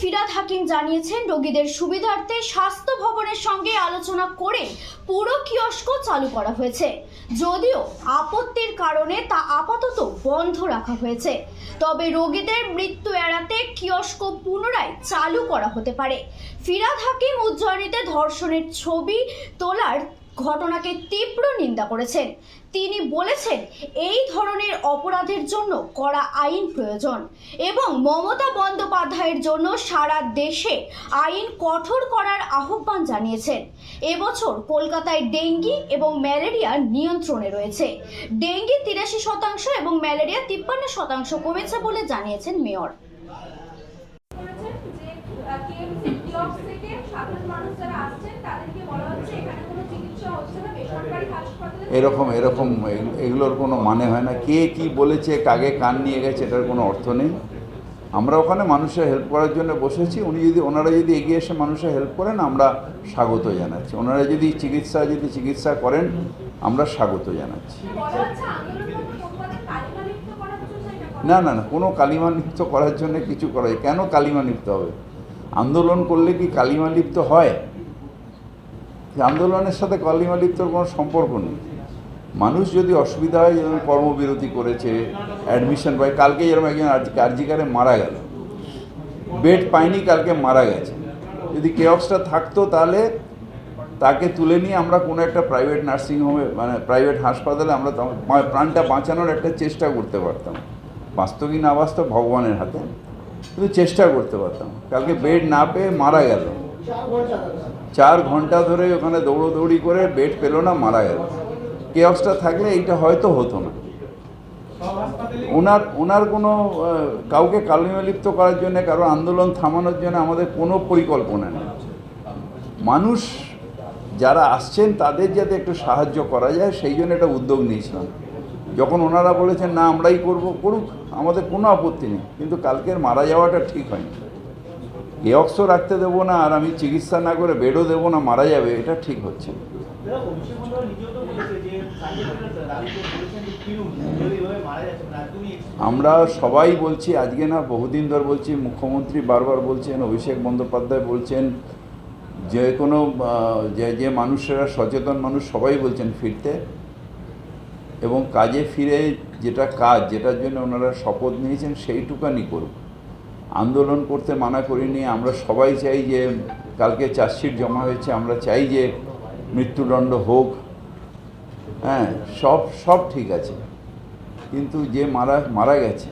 ফিরাদ হাকিম জানিয়েছেন, রোগীদের সুবিধার্থে স্বাস্থ্য ভবনের সঙ্গে আলোচনা করে পুরো কিয়স্ক চালু করা হয়েছে, যদিও আপত্তির কারণে তা আপাতত বন্ধ রাখা হয়েছে। তবে রোগীদের মৃত্যু এড়াতে কিয়স্ক পুনরায় চালু করা হতে পারে। ফিরাদ হাকিম উজ্জয়িনীতে ধর্ষণের ছবি তোলার ঘটনাকে তীব্র নিন্দা করেছেন। তিনি বলেছেন, এই ধরনের অপরাধের জন্য কড়া আইন প্রয়োজন এবং মমতা বন্দ্যোপাধ্যায়ের জন্য সারা দেশে আইন কঠোর করার আহ্বান জানিয়েছেন। এবছর কলকাতায় ডেঙ্গি এবং ম্যালেরিয়া নিয়ন্ত্রণে রয়েছে। ডেঙ্গি 83% এবং ম্যালেরিয়া 53% কমেছে বলে জানিয়েছেন মেয়র। এরকম এগুলোর কোনো মানে হয় না। কে কি বলেছে, কাকে কান নিয়ে গেছে, এটার কোনো অর্থ নেই। আমরা ওখানে মানুষের হেল্প করার জন্য বসেছি। ওনারা যদি এগিয়ে এসে মানুষের হেল্প করেন, আমরা স্বাগত জানাচ্ছি। ওনারা যদি চিকিৎসা করেন, আমরা স্বাগত জানাচ্ছি। না, কোনো কালিমা লিপ্ত করার জন্য কিছু করা হয় কেন? কালিমা লিপ্ত হবে? আন্দোলন করলে কি কালিমা লিপ্ত হয়? আন্দোলনের সাথে কালিমা লিপ্তর কোনো সম্পর্ক নেই। মানুষ যদি অসুবিধা হয়, যেমন কর্মবিরতি করেছে, অ্যাডমিশন পায়, কালকে যেরকম একজন আরজিকারে মারা গেল, বেড পায়নি, কালকে মারা গেছে। যদি কেওসটা থাকতো তাহলে তাকে তুলে নিয়ে আমরা কোনো একটা প্রাইভেট নার্সিংহোমে, মানে প্রাইভেট হাসপাতালে আমরা প্রাণটা বাঁচানোর একটা চেষ্টা করতে পারতাম। বাস্তব কি না বাস্তব ভগবানের হাতে, কিন্তু চেষ্টা করতে পারতাম। কালকে বেড না পেয়ে মারা গেল, 4 ঘন্টা ধরে ওখানে দৌড়োদৌড়ি করে বেড পেল না, মারা গেল। কেওসটা থাকলে এইটা হয়তো হতো না। ওনার কোনো কাউকে কালিমালিপ্ত করার জন্য, কারো আন্দোলন থামানোর জন্য আমাদের কোনো পরিকল্পনা নেই। মানুষ যারা আসছেন তাদের যাতে একটু সাহায্য করা যায়, সেই জন্য একটা উদ্যোগ নিয়েছিলাম। যখন ওনারা বলেছেন না আমরাই করুক, আমাদের কোনো আপত্তি নেই, কিন্তু কালকের মারা যাওয়াটা ঠিক হয়নি। কেওসও রাখতে দেবো না, আর আমি চিকিৎসা না করে বেডও দেবো না, মারা যাবে, এটা ঠিক হচ্ছে না। আমরা সবাই বলছি, আজকে না বহুদিন ধরে বলছি, মুখ্যমন্ত্রী বারবার বলছেন, অভিষেক বন্দ্যোপাধ্যায় বলছেন, যে কোনো যে মানুষেরা সচেতন মানুষ সবাই বলছেন ফিরতে, এবং কাজে ফিরে যেটার জন্য ওনারা শপথ নিয়েছেন সেইটুকানি করুক। আন্দোলন করতে মানা করিনি। আমরা সবাই চাই যে, কালকে চার্জশিট জমা হয়েছে, আমরা চাই যে মৃত্যুদণ্ড হোক। হ্যাঁ, সব ঠিক আছে, কিন্তু যে মারা গেছে,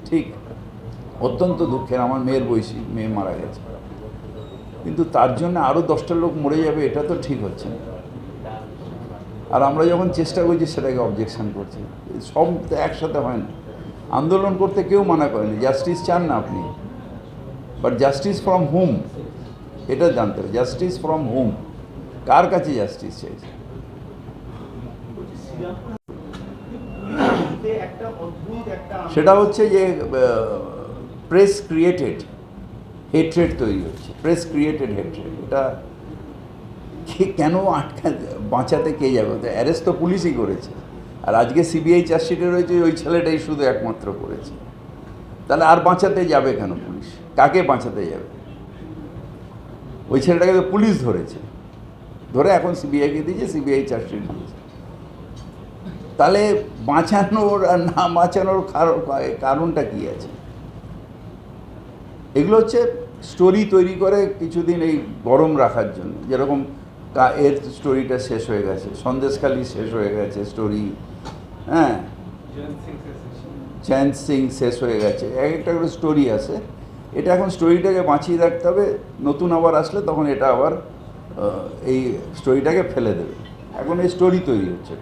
ঠিক অত্যন্ত দুঃখের। আমার মেয়ের বয়সী মেয়ে মারা গেছে, কিন্তু তার জন্য আরও 10টা লোক মরে যাবে, এটা তো ঠিক হচ্ছে না। আর আমরা যখন চেষ্টা করছি সেটাকে অবজেকশন করছি, সব তো একসাথে হয় না। আন্দোলন করতে কেউ মানা করেনি, জাস্টিস চান না আপনি, বাট জাস্টিস ফ্রম হুম, এটা জানতে হবে। জাস্টিস ফ্রম হুম, কার কাছে জাস্টিস চাইছে? সেটা হচ্ছে যে প্রেস ক্রিয়েটেড হেট্রেড তৈরি হচ্ছে, প্রেস ক্রিয়েটেড হেট্রেড। এটা কেন বাঁচাতে কে যাবে? অ্যারেস্ট তো পুলিশই করেছে, আর আজকে সিবিআই চার্জশিটে রয়েছে ওই ছেলেটাই শুধু একমাত্র করেছে। তাহলে আর বাঁচাতে যাবে কেন পুলিশ? কাকে বাঁচাতে যাবে? ওই ছেলেটাকে তো পুলিশ ধরে এখন সিবিআইকে দিয়েছে, সিবিআই চার্জশিট দিয়েছে। তাহলে বাঁচানোর আর না বাঁচানোর কারণটা কী আছে? এগুলো হচ্ছে স্টোরি তৈরি করে কিছুদিন এই গরম রাখার জন্য। যেরকম এর স্টোরিটা শেষ হয়ে গেছে, সন্দেশখালি শেষ হয়ে গেছে স্টোরি, হ্যাঁ, চ্যান সিং শেষ হয়ে গেছে, একটা করে স্টোরি আছে। এটা এখন স্টোরিটাকে বাঁচিয়ে রাখতে হবে, নতুন আবার আসলে তখন এটা আবার এই স্টোরিটাকে ফেলে দেবে। এখন এই স্টোরি তৈরি হচ্ছে।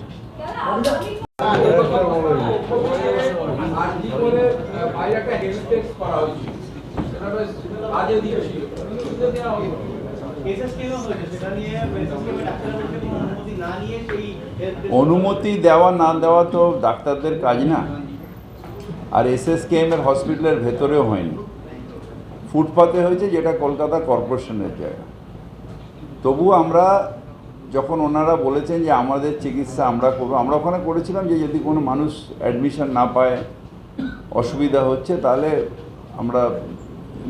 অনুমতি দেওয়া না দেওয়া তো ডাক্তারদের কাজ না, আর এসএসকেএমের হসপিটালের ভেতরেও হয়নি, ফুটপাতে হয়েছে, যেটা কলকাতা কর্পোরেশনের জায়গা। তবুও আমরা যখন ওনারা বলেছেন যে আমাদের চিকিৎসা আমরা করবো, আমরা ওখানে করেছিলাম যে যদি কোনো মানুষ অ্যাডমিশন না পায়, অসুবিধা হচ্ছে, তাহলে আমরা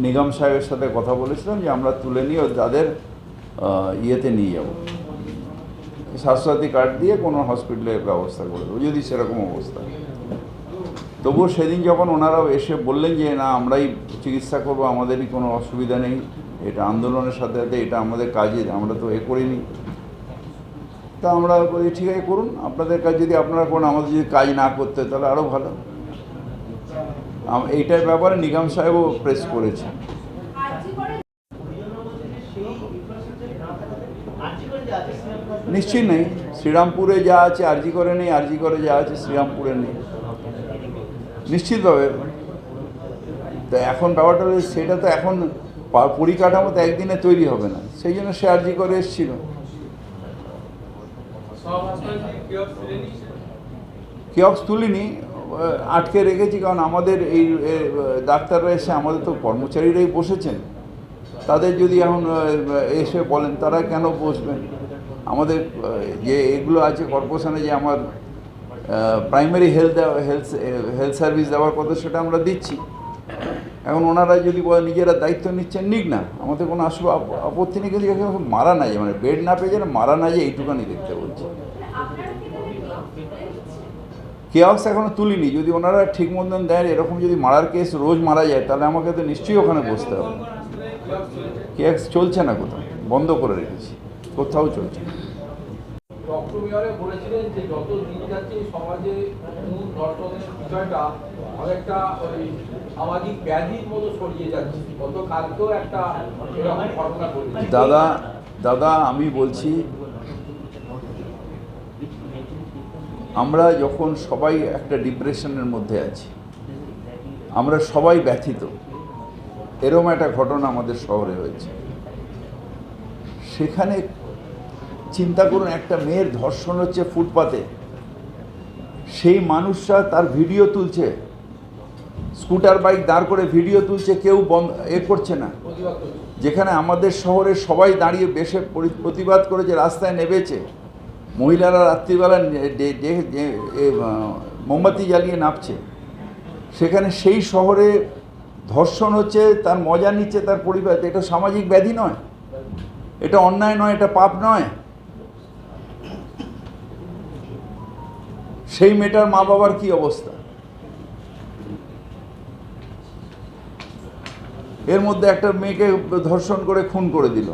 নিগম সাহেবের সাথে কথা বলেছিলাম যে আমরা তুলে নিয়ে তাদের ইয়েতে নিয়ে যাব, স্বাস্থ্যসাথী কার্ড দিয়ে কোনো হসপিটালের ব্যবস্থা করে দেবো যদি সেরকম অবস্থা। তবুও সেদিন যখন ওনারাও এসে বললেন যে না আমরাই চিকিৎসা করবো, আমাদেরই কোনো অসুবিধা নেই, এটা আন্দোলনের সাথে সাথে এটা আমাদের কাজে, আমরা তো করিনি, তা আমরা বলি ঠিক আছে করুন, আপনাদের কাজ যদি আপনারা করুন, আমাদের যদি কাজ না করতে তাহলে আরও ভালো। এইটার ব্যাপারে নিগম সাহেবও প্রেস করেছে। নিশ্চয়ই নেই, শ্রীরামপুরে যা আছে আরজি করে নেই, আরজি করে যা আছে শ্রীরামপুরে নেই, নিশ্চিতভাবে। তো এখন ব্যাপারটা সেটা তো এখন পরিকাঠামো তো একদিনে তৈরি হবে না, সেই জন্য সে আরজি করে এসেছিল। কিয়ক্স তুলিনি, আটকে রেখেছি, কারণ আমাদের এই ডাক্তাররা এসে, আমাদের তো কর্মচারীরাই বসেছেন, তাদের যদি এখন এসে বলেন তারা কেন বসবেন। আমাদের যে এগুলো আছে কর্পোরেশনে, যে আমার প্রাইমারি হেলথ সার্ভিস দেওয়ার কথা সেটা আমরা দিচ্ছি। এখন ওনারা যদি নিজেরা দায়িত্ব নিচ্ছেন, নিক না, আমাদের কোনো আপত্তি নেই, কিন্তু মারা না যায়, মানে বেড না পেয়ে যেন মারা না যায় এইটুখানি দেখতে বলছি। কেয়াক্স এখনো তুলিনি, যদি ওনারা ঠিক মতন দেন, এরকম যদি মারার কেস রোজ মারা যায় তাহলে আমাকে তো নিশ্চয়ই ওখানে বসতে হবে। কেয়াক্স চলছে না, কোথাও বন্ধ করে রেখেছি, কোথাও চলছে না। ডক্টর মেয়রে বলেছিলেন যে যত দিন যাচ্ছে সমাজে মূল ধর্ষণের বিষয়টা অনেকটা ওই সামাজিক ব্যাধির মতো ছড়িয়ে যাচ্ছে। গতকালকেও একটা এরকম ঘটনা ঘটেছে। দাদা আমি বলছি, আমরা যখন সবাই একটা ডিপ্রেশনের মধ্যে আছি, আমরা সবাই ব্যথিত, এরকম একটা ঘটনা আমাদের শহরে হয়েছে। সেখানে চিন্তা করুন, একটা মেয়ের ধর্ষণ হচ্ছে ফুটপাতে, সেই মানুষরা তার ভিডিও তুলছে, স্কুটার বাইক দাঁড় করে ভিডিও তুলছে, কেউ করছে না। যেখানে আমাদের শহরে সবাই দাঁড়িয়ে বেশে প্রতিবাদ করেছে, রাস্তায় নেমেছে, মহিলারা রাত্রিবেলা মোমবাতি জ্বালিয়ে নামছে, সেখানে সেই শহরে ধর্ষণ হচ্ছে, তার মজা নিচ্ছে তার পরিবার। এটা সামাজিক ব্যাধি নয়, এটা অন্যায় নয়, এটা পাপ নয়। সেই মেয়েটার মা বাবার কি অবস্থা? এর মধ্যে একটা মেয়েকে ধর্ষণ করে খুন করে দিল।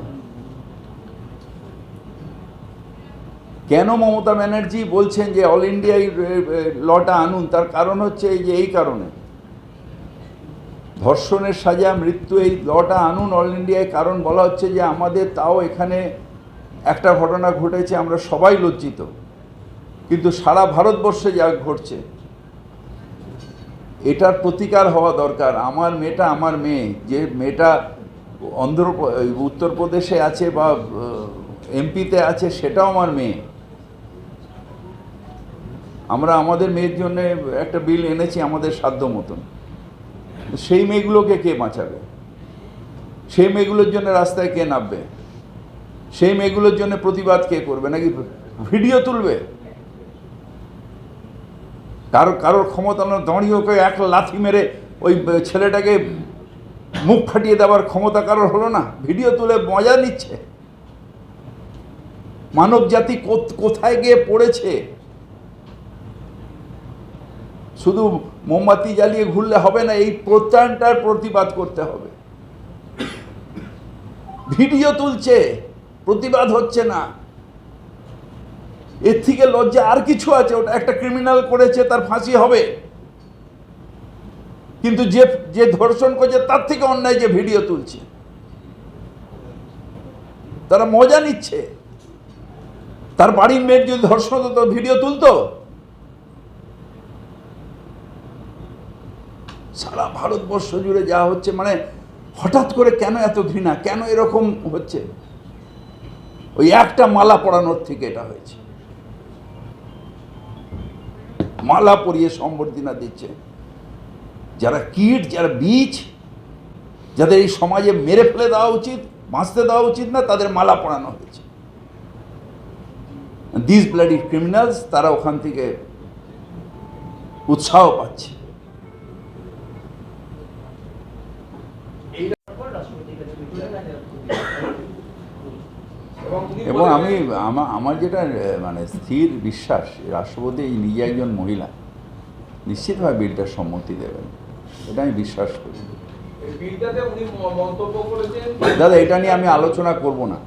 কেন মমতা ব্যানার্জি বলছেন যে অল ইন্ডিয়া লটা আনুন? তার কারণ হচ্ছে এই কারণে, ধর্ষণের সাজা, মৃত্যু, এই লটা আনুন অল ইন্ডিয়ায়। কারণ বলা হচ্ছে যে আমাদের তাও এখানে একটা ঘটনা ঘটেছে, আমরা সবাই লজ্জিত, কিন্তু সারা ভারতবর্ষে যা ঘটছে এটার প্রতিকার হওয়া দরকার। আমার মেয়েটা আমার মেয়ে, যে মেয়েটা উত্তরপ্রদেশে আছে বা এমপিতে আছে, সেটাও আমার মেয়ে। আমরা আমাদের মেয়ের জন্য একটা বিল এনেছি আমাদের সাধ্য মতন। সেই মেয়েগুলোকে কে বাঁচাবে? সেই মেয়েগুলোর জন্য রাস্তায় কে নামবে? সেই মেয়েগুলোর জন্য প্রতিবাদ কে করবে? নাকি ভিডিও তুলবে? কারোর ক্ষমতা দাঁড়িয়ে ওকে এক লাথি মেরে ওই ছেলেটাকে মুখ ফাটিয়ে দেওয়ার ক্ষমতা কারোর হলো না? ভিডিও তুলে মজা নিচ্ছে। মানব জাতি কোথায় গিয়ে পড়েছে? শুধু মোমবাতি জ্বালিয়ে ঘুরলে হবে না, এই প্রত্যয়নটার প্রতিবাদ করতে হবে। ভিডিও তুলছে, প্রতিবাদ হচ্ছে না, এর থেকে লজ্জা আর কিছু আছে? ওটা একটা ক্রিমিনাল করেছে, তার ফাঁসি হবে, কিন্তু যে ধর্ষণ করছে তার থেকে অন্যায় যে ভিডিও তুলছে, তারা মজা নিচ্ছে। তার বাড়ির মেয়ের যদি ধর্ষণ হতো তো ভিডিও তুলতো? সারা ভারতবর্ষ জুড়ে যা হচ্ছে, মানে হঠাৎ করে কেন এত ঘৃণা, কেন এরকম হচ্ছে? ওই একটা মালা পরানোর থেকে এটা হয়েছে। মালা পরিয়ে সম্বর্ধনা দিচ্ছে যারা কীট, যারা বীজ, যাদের এই সমাজে মেরে ফেলে দেওয়া উচিত, বাঁচতে দেওয়া উচিত না, তাদের মালা পরানো হয়েছে। দিস ব্লাডি ক্রিমিনালস, তারা ওখান থেকে উৎসাহ পাচ্ছে। এবং আমি আমার যেটা মানে স্থির বিশ্বাস, রাষ্ট্রপতি নিজে একজন মহিলা, নিশ্চিতভাবে বিলটার সম্মতি দেবেন, এটা আমি বিশ্বাস করি। এই বিলটাতে উনি মন্তব্য করেছেন, দাদা এটা নিয়ে আমি আলোচনা করব না,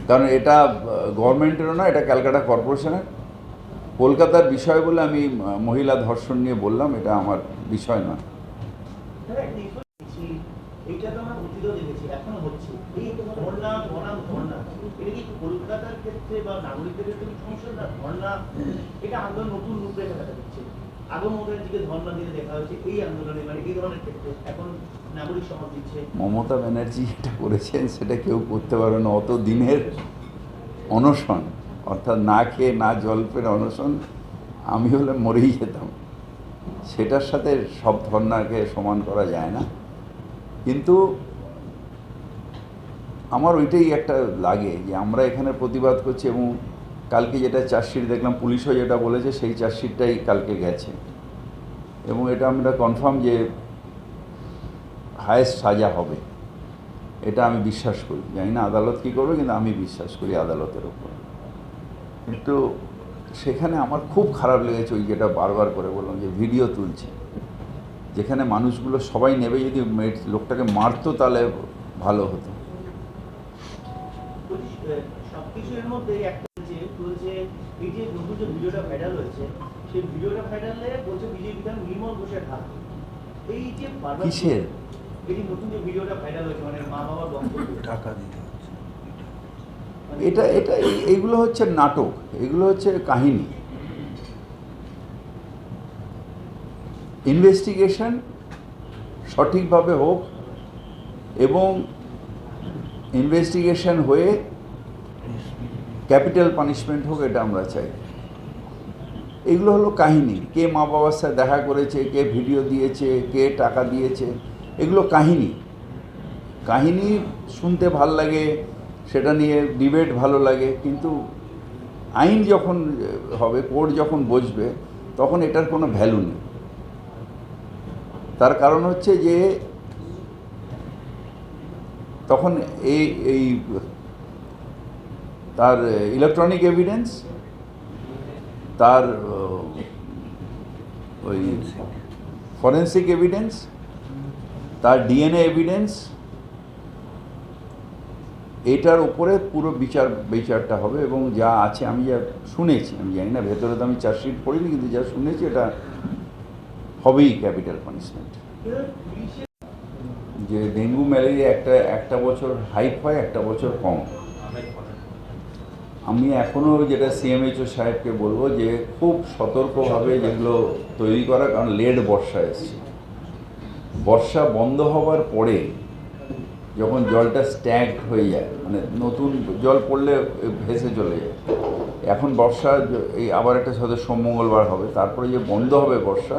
কারণ এটা গভর্নমেন্টেরও না, এটা ক্যালকাটা কর্পোরেশনের, কলকাতার বিষয় বলে আমি মহিলা ধর্ষণ নিয়ে বললাম, এটা আমার বিষয় নয়। এইটা তো আমরা অতীতেও দেখেছি, এখনো হচ্ছে। এই ধর্ণা বনাম ধর্ণা, এটা কি কলকাতার ক্ষেত্রে বা নাগরিকদের ক্ষেত্রে কি সমস্যা না? ধর্ণা এটা আন্দোলন নতুন রূপরেখা দেখা দিচ্ছে। আগম মুখার্জিকে ধর্ণা দিয়ে দেখা হয়েছে এই আন্দোলনে, মানে এই ধরনের ক্ষেত্রে এখন নাগরিক সমাজ দিচ্ছে। মমতা ব্যানার্জি এটা করেছেন, সেটা কেউ করতে পারবে না। অত দিনের অনশন, অর্থাৎ না খেয়ে না জল পেয়ে অনশন, আমি হলে মরেই যেতাম। সেটার সাথে সব ধর্নাকে সমান করা যায় না। কিন্তু আমার ওইটাই একটা লাগে যে আমরা এখানে প্রতিবাদ করছি, এবং কালকে যেটা চার্জশিট দেখলাম, পুলিশও যেটা বলেছে সেই চার্জশিটটাই কালকে গেছে, এবং এটা আমরা কনফার্ম যে হায়েস্ট সাজা হবে, এটা আমি বিশ্বাস করি। জানি না আদালত কী করবে, কিন্তু আমি বিশ্বাস করি আদালতের ওপর। কিন্তু সেখানে আমার খুব খারাপ লেগেছে ওই যেটা বারবার করে বললাম যে ভিডিও তুলছে, যেখানে মানুষগুলো সবাই নেবে, যদি লোকটাকে মারতো তাহলে ভালো হতো। সবকিছু এর মধ্যে একটা বলছে এই যে নতুন যে ভিডিওটা ভাইরাল হয়েছে, সেই ভিডিওটা ভাইরালে বলছে বিজেপি বিধান নির্মল ঘোষের হাত। এই যে কিসের? এই যে নতুন যে ভিডিওটা ভাইরাল হয়েছে, মানে মা বাবার বক্তব্য, টাকা দিতে এটা এটা এইগুলো হচ্ছে নাটক, এগুলো হচ্ছে কাহিনী। ইনভেস্টিগেশন সঠিকভাবে হোক, এবং ইনভেস্টিগেশন হয়ে ক্যাপিটাল পানিশমেন্ট হোক, এটা আমরা চাই। এগুলো হলো কাহিনী। কে মা বাবার সাথে দেখা করেছে, কে ভিডিও দিয়েছে, কে টাকা দিয়েছে, এগুলো কাহিনী। কাহিনী শুনতে ভাল লাগে, সেটা নিয়ে ডিবেট ভালো লাগে, কিন্তু আইন যখন হবে, কোর্ট যখন বসবে, তখন এটার কোনো ভ্যালু নেই। তার কারণ হচ্ছে যে তখন এই তার ইলেকট্রনিক এভিডেন্স, তার ওই ফরেন্সিক এভিডেন্স, তার ডিএনএ এভিডেন্স, এটার উপরে পুরো বিচারটা হবে। এবং যা আছে, আমি যা শুনেছি, আমি জানি না, ভেতরে তো আমি চার্জশিট পড়িনি, কিন্তু যা শুনেছি এটা হবেই ক্যাপিটাল পানিশমেন্ট। যে ডেঙ্গু ম্যালেরিয়া একটা বছর হাইপ হয়, একটা বছর কম। আমি এখনও যেটা সিএমএইচও সাহেবকে বলবো যে খুব সতর্কভাবে যেগুলো তৈরি করা, কারণ লেট বর্ষা এসছে। বর্ষা বন্ধ হওয়ার পরে যখন জলটা স্ট্যাগড হয়ে যায়, মানে নতুন জল পড়লে ভেসে চলে যায়। এখন বর্ষা এই আবার একটা সাথে সোম-মঙ্গলবার হবে, তারপরে যে বন্ধ হবে বর্ষা,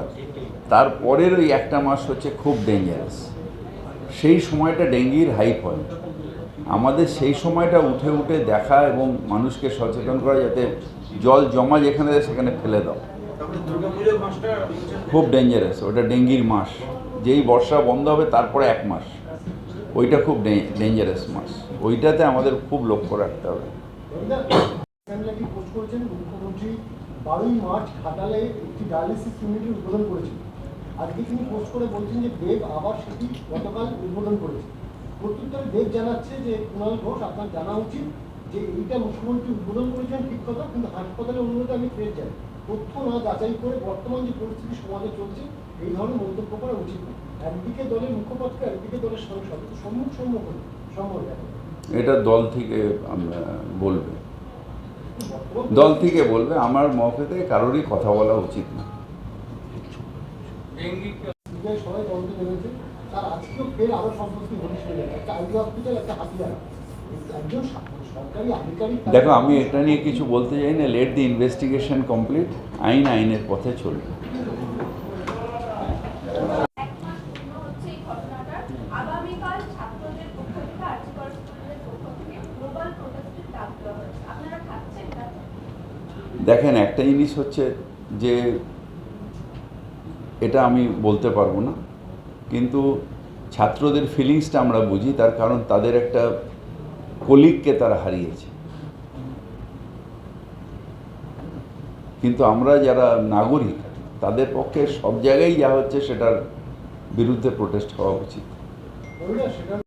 তারপরের ওই একটা মাস হচ্ছে খুব ডেঞ্জারাস। সেই সময়টা ডেঙ্গির হাইপ হয়। আমাদের সেই সময়টা উঠে উঠে দেখা এবং মানুষকে সচেতন করা, যাতে জল জমা যেখানে সেখানে ফেলে দাও। খুব ডেঞ্জারাস, ওটা ডেঙ্গির মাস। যেই বর্ষা বন্ধ হবে তারপরে এক মাস, ওইটা খুব ডেঞ্জারাস মাস, ওইটাতে আমাদের খুব লক্ষ্য রাখতে হবে। মুখ্যমন্ত্রী 12ই মার্চ ঘাটালে একটি ডায়ালিসিস ইউনিটের উদ্বোধন করেছেন। আজকে তিনি পোস্ট করে বলছেন যে দেব আবার সেটি গতকাল উদ্বোধন করেছে। প্রত্যুত্তরে দেব জানাচ্ছে যে কুণাল ঘোষ, আপনার জানা উচিত যে এইটা মুখ্যমন্ত্রী উদ্বোধন করেছেন ঠিক কথা, কিন্তু হাসপাতালের অনুরোধে আমি ফের যাই। তথ্য না যাচাই করে বর্তমান যে পরিস্থিতি সমাজে চলছে, এই ধরনের মন্তব্য করা উচিত না। একদিকে দলের মুখপাত্র, একদিকে দলের সাংসদ, সম্মুখ এটা দল থেকে বলবে, দল থেকে বলবে। আমার মৌকে থেকে কারোরই কথা বলা উচিত না। সবাই তদন্ত নেমেছে, তার আজকেও ফের আরো সম্পত্তি ঘনিষ্ঠ একটা আইডি হসপিটাল, একটা হাতিয়ার, একজন সরকারি আধিকারিক। দেখো, আমি এটা নিয়ে কিছু বলতে চাই না। লেট দি ইনভেস্টিগেশন কমপ্লিট। আইন আইনের পথে চলবে। দেখেন, একটা জিনিস হচ্ছে যে এটা আমি বলতে পারবো না, কিন্তু ছাত্রদের ফিলিংসটা আমরা বুঝি। তার কারণ তাদের একটা কলিগকে তারা হারিয়েছে। কিন্তু আমরা যারা নাগরিক তাদের পক্ষে সব জায়গায় যা হচ্ছে সেটার বিরুদ্ধে প্রোটেস্ট হওয়া উচিত। বলুন না, সেটা